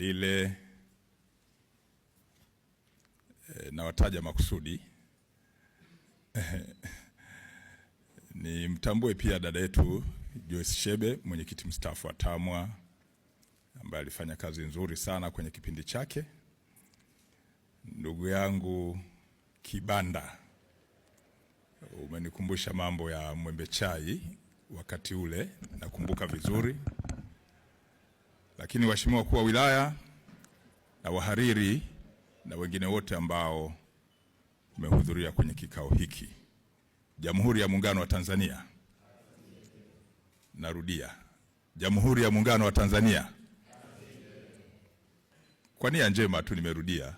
Balile, na wataja makusudi. Ni mtambue pia dada yetu Joyce Shebe, mwenyekiti mstaafu wa TAMWA, ambaye alifanya kazi nzuri sana kwenye kipindi chake. Ndugu yangu Kibanda, umenikumbusha mambo ya Mwembe Chai wakati ule, nakumbuka vizuri. Lakini waheshimiwa wakuu wa wilaya na wahariri na wengine wote ambao mmehudhuria kwenye kikao hiki. Jamhuri ya Muungano wa Tanzania. Narudia. Jamhuri ya Muungano wa Tanzania. Kwa nia njema tu nimerudia.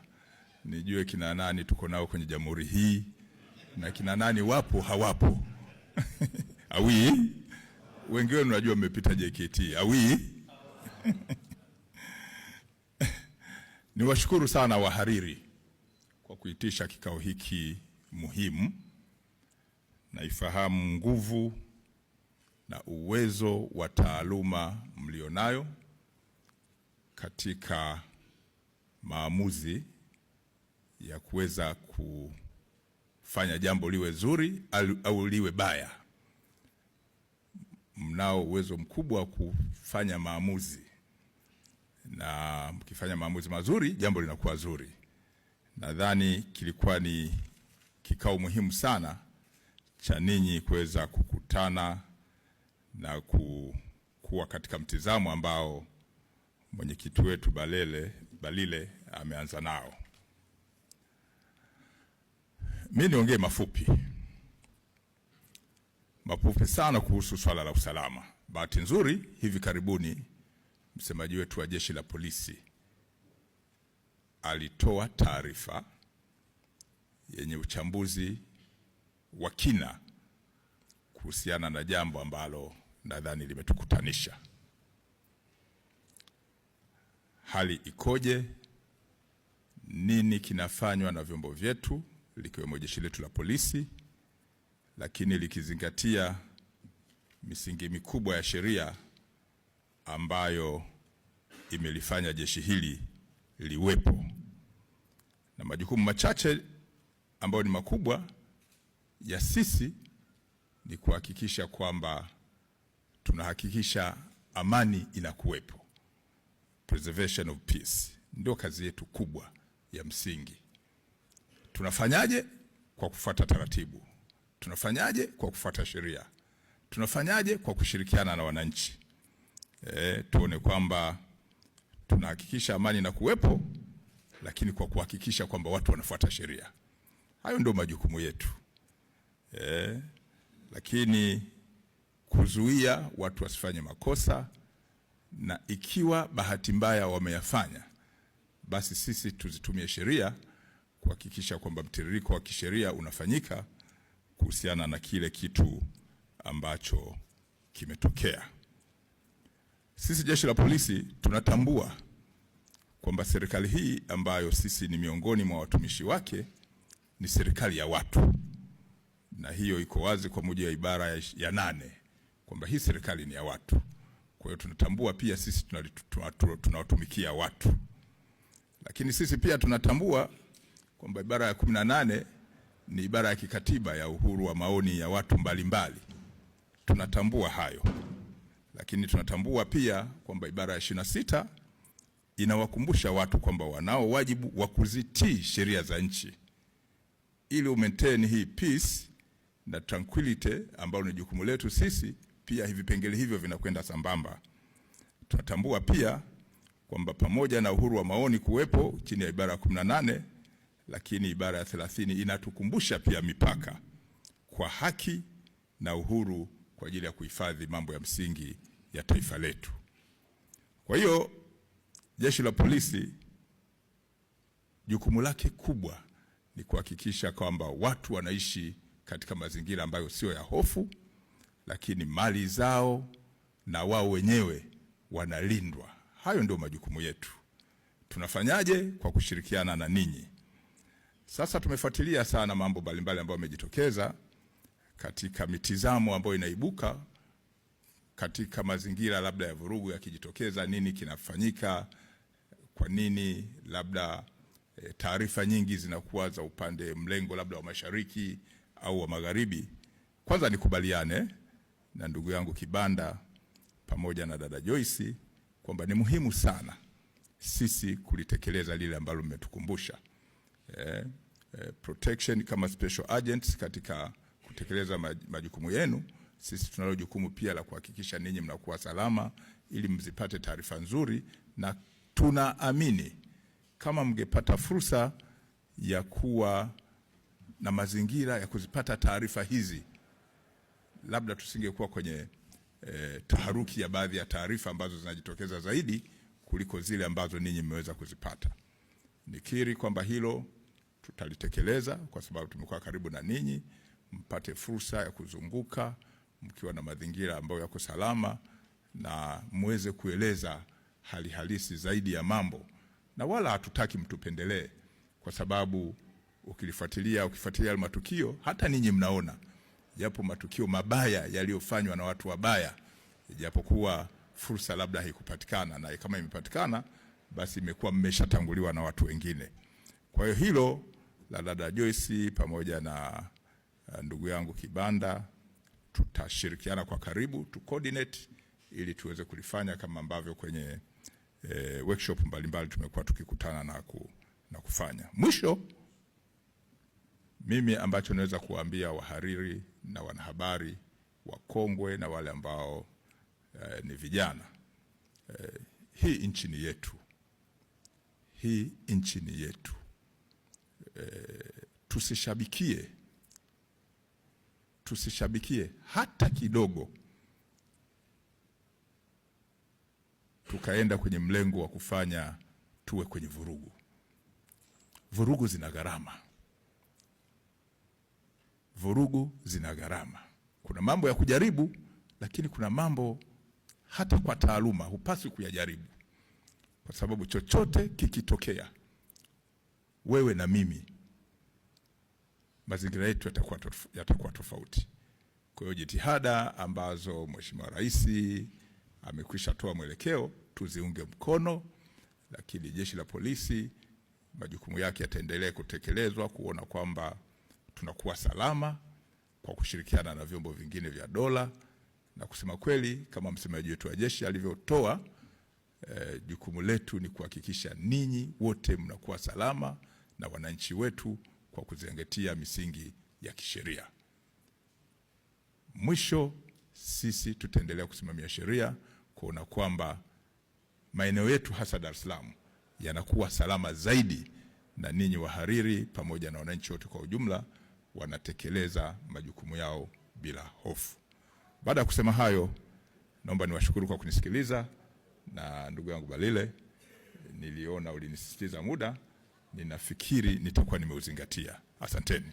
Nijue kina nani tuko nao kwenye jamhuri hii na kina nani wapo hawapo. Awi? Wengi wenu najua mmepita JKT. Awi? Niwashukuru sana wahariri kwa kuitisha kikao hiki muhimu. Naifahamu nguvu na uwezo wa taaluma mlionayo katika maamuzi ya kuweza kufanya jambo liwe zuri au liwe baya. Mnao uwezo mkubwa wa kufanya maamuzi, na mkifanya maamuzi mazuri jambo linakuwa zuri. Nadhani kilikuwa ni kikao muhimu sana cha ninyi kuweza kukutana na kuwa katika mtizamo ambao mwenyekiti wetu Balile ameanza nao. Mimi niongee mafupi sana kuhusu swala la usalama. Bahati nzuri hivi karibuni msemaji wetu wa Jeshi la Polisi alitoa taarifa yenye uchambuzi wa kina kuhusiana na jambo ambalo nadhani limetukutanisha. Hali ikoje? Nini kinafanywa na vyombo vyetu likiwemo jeshi letu la polisi, lakini likizingatia misingi mikubwa ya sheria ambayo imelifanya jeshi hili liwepo, na majukumu machache ambayo ni makubwa ya sisi ni kuhakikisha kwamba tunahakikisha amani inakuwepo. Preservation of peace ndio kazi yetu kubwa ya msingi. Tunafanyaje? Kwa kufuata taratibu. Tunafanyaje? Kwa kufuata sheria. Tunafanyaje? Kwa kushirikiana na wananchi. Tuone kwamba tunahakikisha amani inakuwepo, lakini kwa kuhakikisha kwamba watu wanafuata sheria. Hayo ndio majukumu yetu. Lakini kuzuia watu wasifanye makosa, na ikiwa bahati mbaya wameyafanya, basi sisi tuzitumie sheria kuhakikisha kwamba mtiririko wa kisheria unafanyika kuhusiana na kile kitu ambacho kimetokea. Sisi Jeshi la Polisi tunatambua kwamba serikali hii ambayo sisi ni miongoni mwa watumishi wake ni serikali ya watu, na hiyo iko wazi kwa mujibu wa ibara ya 8 kwamba hii serikali ni ya watu. Kwa hiyo tunatambua pia sisi tunawatumikia watu, lakini sisi pia tunatambua kwamba ibara ya 18 ni ibara ya kikatiba ya uhuru wa maoni ya watu mbalimbali. Tunatambua hayo, lakini tunatambua pia kwamba ibara ya 26 inawakumbusha watu kwamba wanao wajibu wa kuzitii sheria za nchi ili maintain hii peace na tranquility ambayo ni jukumu letu sisi. Pia hivi vipengele hivyo vinakwenda sambamba. Tunatambua pia kwamba pamoja na uhuru wa maoni kuwepo chini ya ibara ya 18, lakini ibara ya 30 inatukumbusha pia mipaka kwa haki na uhuru kwa ajili ya kuhifadhi mambo ya msingi ya taifa letu. Kwa hiyo Jeshi la Polisi jukumu lake kubwa ni kuhakikisha kwamba watu wanaishi katika mazingira ambayo sio ya hofu, lakini mali zao na wao wenyewe wanalindwa. Hayo ndio majukumu yetu. Tunafanyaje? Kwa kushirikiana na ninyi. Sasa tumefuatilia sana mambo mbalimbali ambayo yamejitokeza katika mitizamo ambayo inaibuka katika mazingira labda ya vurugu yakijitokeza, nini kinafanyika kwa nini labda taarifa nyingi zinakuwa za upande mlengo labda wa mashariki au wa magharibi. Kwanza nikubaliane na ndugu yangu Kibanda pamoja na dada Joyce kwamba ni muhimu sana sisi kulitekeleza lile ambalo mmetukumbusha. Protection kama special agents katika kutekeleza majukumu yenu, sisi tunalo jukumu pia la kuhakikisha ninyi mnakuwa salama ili mzipate taarifa nzuri, na tunaamini kama mngepata fursa ya kuwa na mazingira ya kuzipata taarifa hizi, labda tusingekuwa kwenye taharuki ya baadhi ya taarifa ambazo zinajitokeza zaidi kuliko zile ambazo ninyi mmeweza kuzipata. Nikiri kwamba hilo tutalitekeleza kwa sababu tumekuwa karibu na ninyi, mpate fursa ya kuzunguka mkiwa na mazingira ambayo yako salama na muweze kueleza hali halisi zaidi ya mambo, na wala hatutaki mtupendelee, kwa sababu ukifuatilia matukio hata ninyi mnaona yapo matukio mabaya yaliyofanywa na watu wabaya, japokuwa fursa labda haikupatikana, na kama imepatikana basi imekuwa mmeshatanguliwa na watu wengine. Kwa hiyo hilo la dada Joyce pamoja na ndugu yangu Kibanda tutashirikiana kwa karibu, tu coordinate ili tuweze kulifanya kama ambavyo kwenye workshop mbalimbali tumekuwa tukikutana na kufanya. Mwisho, mimi ambacho naweza kuambia wahariri na wanahabari wakongwe na wale ambao ni vijana, hii nchi ni yetu, hii nchi ni yetu. Tusishabikie hata kidogo tukaenda kwenye mlengo wa kufanya tuwe kwenye vurugu. Vurugu zina gharama. Vurugu zina gharama. Kuna mambo ya kujaribu, lakini kuna mambo hata kwa taaluma hupaswi kuyajaribu, kwa sababu chochote kikitokea, wewe na mimi, mazingira yetu yatakuwa tofauti. Kwa hiyo jitihada ambazo Mheshimiwa Rais amekwisha toa mwelekeo tuziunge mkono, lakini jeshi la polisi majukumu yake yataendelea kutekelezwa kuona kwamba tunakuwa salama kwa kushirikiana na vyombo vingine vya dola. Na kusema kweli, kama msemaji wetu wa jeshi alivyotoa, jukumu letu ni kuhakikisha ninyi wote mnakuwa salama na wananchi wetu kwa kuzingatia misingi ya kisheria. Mwisho, sisi tutaendelea kusimamia sheria kuona kwamba maeneo yetu hasa Dar es Salaam yanakuwa salama zaidi, na ninyi wahariri pamoja na wananchi wote kwa ujumla wanatekeleza majukumu yao bila hofu. Baada ya kusema hayo, naomba niwashukuru kwa kunisikiliza, na ndugu yangu Balile, niliona ulinisisitiza muda, ninafikiri nitakuwa nimeuzingatia. Asanteni.